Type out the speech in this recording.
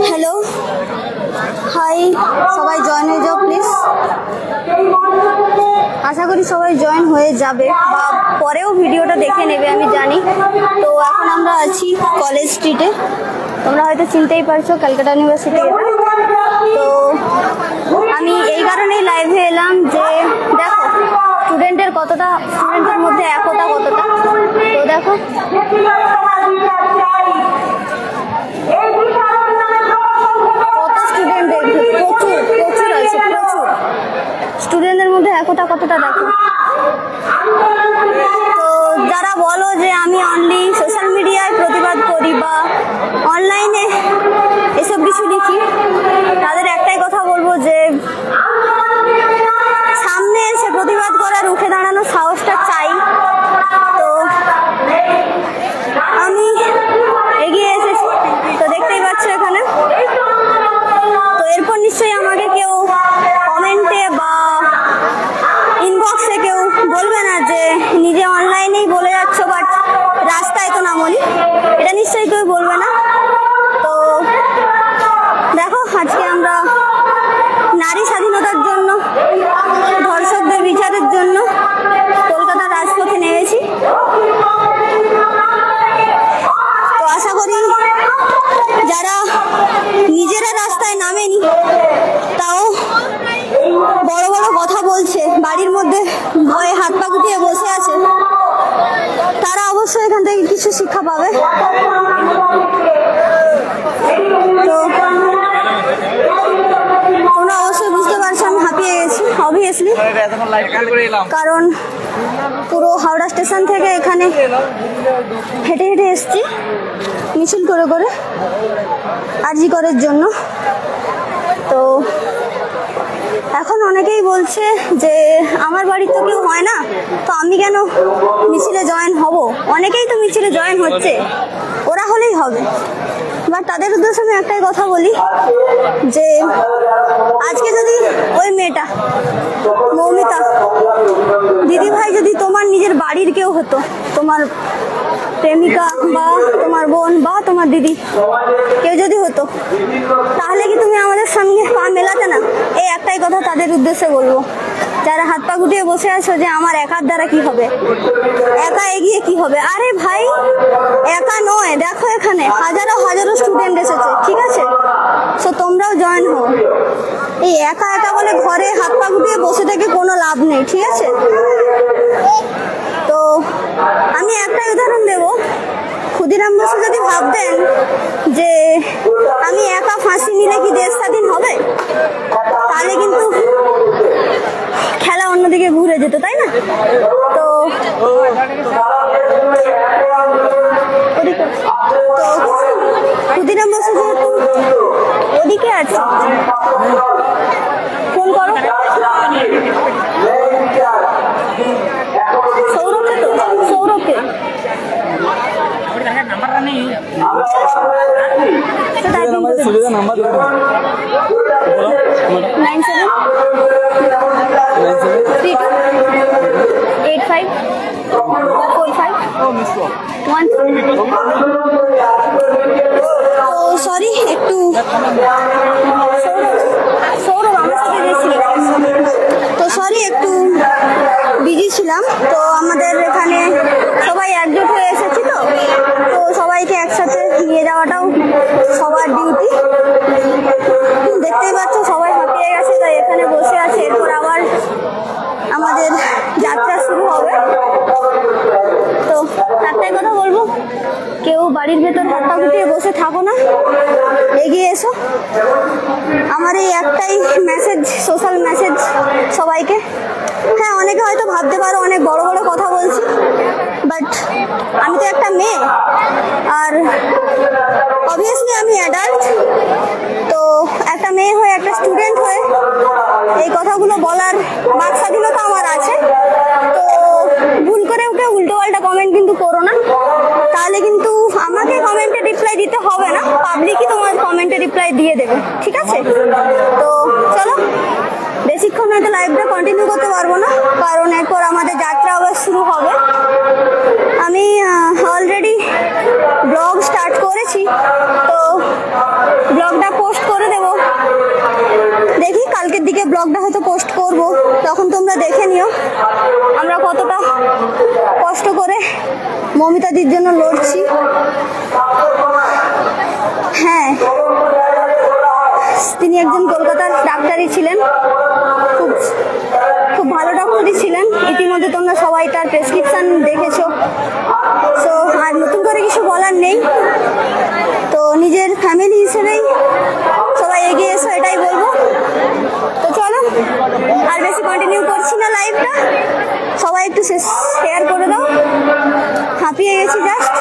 Hello, high, সবাই join হয়ে যাও প্লিজ। আশা করি সবাই জয়েন হয়ে যাবে বা পরেও ভিডিওটা দেখে নেবে, আমি জানি। তো এখন আমরা আছি কলেজ স্ট্রিটে, তোমরা হয়তো চিনতেই পারছো, ক্যালকাটা ইউনিভার্সিটি। তো আমি এই কারণেই লাইভে এলাম যে দেখো স্টুডেন্টের মধ্যে একতা কতটা। তো দেখো কত স্টুডেন্ট, প্রচুর আছে, প্রচুর স্টুডেন্টের মধ্যে একতা কতটা দেখো। তো যারা বলো যে আমি অনলি সোশ্যাল মিডিয়ায় প্রতিবাদ করি বা অনলাইনে এসব কিছু লিখি, তাদের একটাই কথা বলবো যে সামনে এসে প্রতিবাদ করার, উঠে দাঁড়ানোর সাহসটা চাই। তো আমি এগিয়ে এসেছি, তো দেখতেই পাচ্ছ এখানে। তো এরপর নিশ্চয়ই আমাকে কেউ কমেন্টে বা ইনবক্সে কেউ বলবে না যে নিজে অনলাইনেই বলে যাচ্ছ বাট রাস্তায় তো নামনি, এটা নিশ্চয়ই কেউ বলবে না। তো দেখো আজকে আমরা নারী স্বাধীনতার জন্য, ধর্ষকদের বিচারের জন্য কলকাতার রাজপথে নেমেছি। তো আশা করি যারা নিজেরা রাস্তায় নামেনি তাও বড় বড় কথা বলছে, বাড়ির মধ্যে ভয়ে হাত পা গুটিয়ে বসে আছে, তারা অবশ্যই এখান থেকে কিছু শিক্ষা পাবে। তো তোমরা অবশ্যই বুঝতে পারছো আমি হাঁপিয়ে গেছি অবভিয়াসলি, কারণ পুরো হাওড়া স্টেশন থেকে এখানে হেঁটে হেঁটে এসছি মিছিল করে করে আরজি করার জন্য। তো এখন অনেকেই বলছে যে আমার বাড়ির তো কেউ হয় না, তো আমি কেন মিছিলে জয়েন হব। অনেকেই তো মিছিলে জয়েন হচ্ছে, ওরা হলেই হবে। বাট তাদের উদ্দেশ্যে আমি একটাই কথা বলি যে আজকে যদি ওই মেয়েটা মৌমিতা দিদি ভাই যদি তোমার নিজের বাড়ির কেউ হতো, তোমার প্রেমিকা বা তোমার বোন বা তোমার দিদি কেউ যদি হতো, তাহলে কি তুমি আমাদের সঙ্গে পা মেলাতে না? এই একটাই কথা তাদের উদ্দেশ্যে বলবো, যারা হাত পা গুটিয়ে বসে আছো যে আমার একার দ্বারা কি হবে, একা এগিয়ে কি হবে। আরে ভাই একা নয়, দেখো এখানে হাজারো হাজারো স্টুডেন্ট এসেছে, ঠিক আছে? সো তোমরাও জয়েন হও। এই একা একা বলে ঘরে হাত পা গুটিয়ে বসে থেকে কোনো লাভ নেই, ঠিক আছে? তো আমি একটাই উদাহরণ দেব, ক্ষুদিরাম বসু যদি ভাবতেন যে আমি একা ফাঁসি নিলে কি দেশ স্বাধীন হবে, তাহলে কিন্তু খেলা অন্যদিকে ঘুরে যেত, তাই না? তো ক্ষুদিরাম বসু যেহেতু ওদিকে আছে, ফোন করো সৌরভকে, তো সৌরভকে সরি একটু সৌরভ আমার সাথে গেছিল, তো সরি একটু বিজি ছিলাম। তো আমাদের এখানে সবাই একজোট হয়ে এসেছি, তো সবাইকে একসাথে নিয়ে যাওয়াটাও সবার ডিউটি। দেখতেই পাচ্ছ সবাই হাঁপিয়ে গেছে, তাই এখানে বসে আছে। এরপর আবার আমাদের যাত্রা শুরু হবে। তো একটাই কথা বলবো, কেউ বাড়ির ভেতর হাত পা গুটিয়ে বসে থাকো না, এগিয়ে এসো। আমার এই একটাই মেসেজ, সোশ্যাল মেসেজ সবাইকে। হ্যাঁ, অনেকে হয়তো ভাবতে পারো অনেক বড় বড় কথা বলছি, বাট আমি তো একটা মেয়ে, আর অবভিয়াসলি আমি অ্যাডাল্ট। তো একটা মেয়ে হয়ে, একটা স্টুডেন্ট হয়ে এই কথাগুলো বলার বাক স্বাধীনতা আমার আছে। তো ভুল করে উঠে উল্টো পাল্টা কমেন্ট কিন্তু করো না, তাহলে কিন্তু আমাকে কমেন্টে রিপ্লাই দিতে হবে না, পাবলিকই তোমার কমেন্টে রিপ্লাই দিয়ে দেবে, ঠিক আছে? তো চলো, বেশিক্ষণ হয়তো লাইভটা কন্টিনিউ করতে পারবো না, কারণ এরপর আমাদের যাত্রা আবার শুরু হবে। আমি অলরেডি ব্লগ স্টার্ট করেছি, তো ব্লগটা পোস্ট করে দেব। দেখি কালকের দিকে ব্লগটা হয়তো পোস্ট করব, তখন তোমরা দেখে নিও আমরা কতটা কষ্ট করে মমিতাদির জন্য লড়ছি। হ্যাঁ, তিনি একজন কলকাতার ডাক্তারই ছিলেন, খুব খুব ভালো ডক্টরই ছিলেন। ইতিমধ্যে তোমরা সবাই তার প্রেসক্রিপশন দেখেছো, তো আর নতুন করে কিছু বলার নেই। তো নিজের ফ্যামিলি হিসেবেই সবাই এগিয়ে এসো, এটাই বলবো। তো চলো, আর বেশি কন্টিনিউ করছি না লাইভটা, সবাই একটু শেয়ার করে দাও, হাঁপিয়ে গেছি জাস্ট।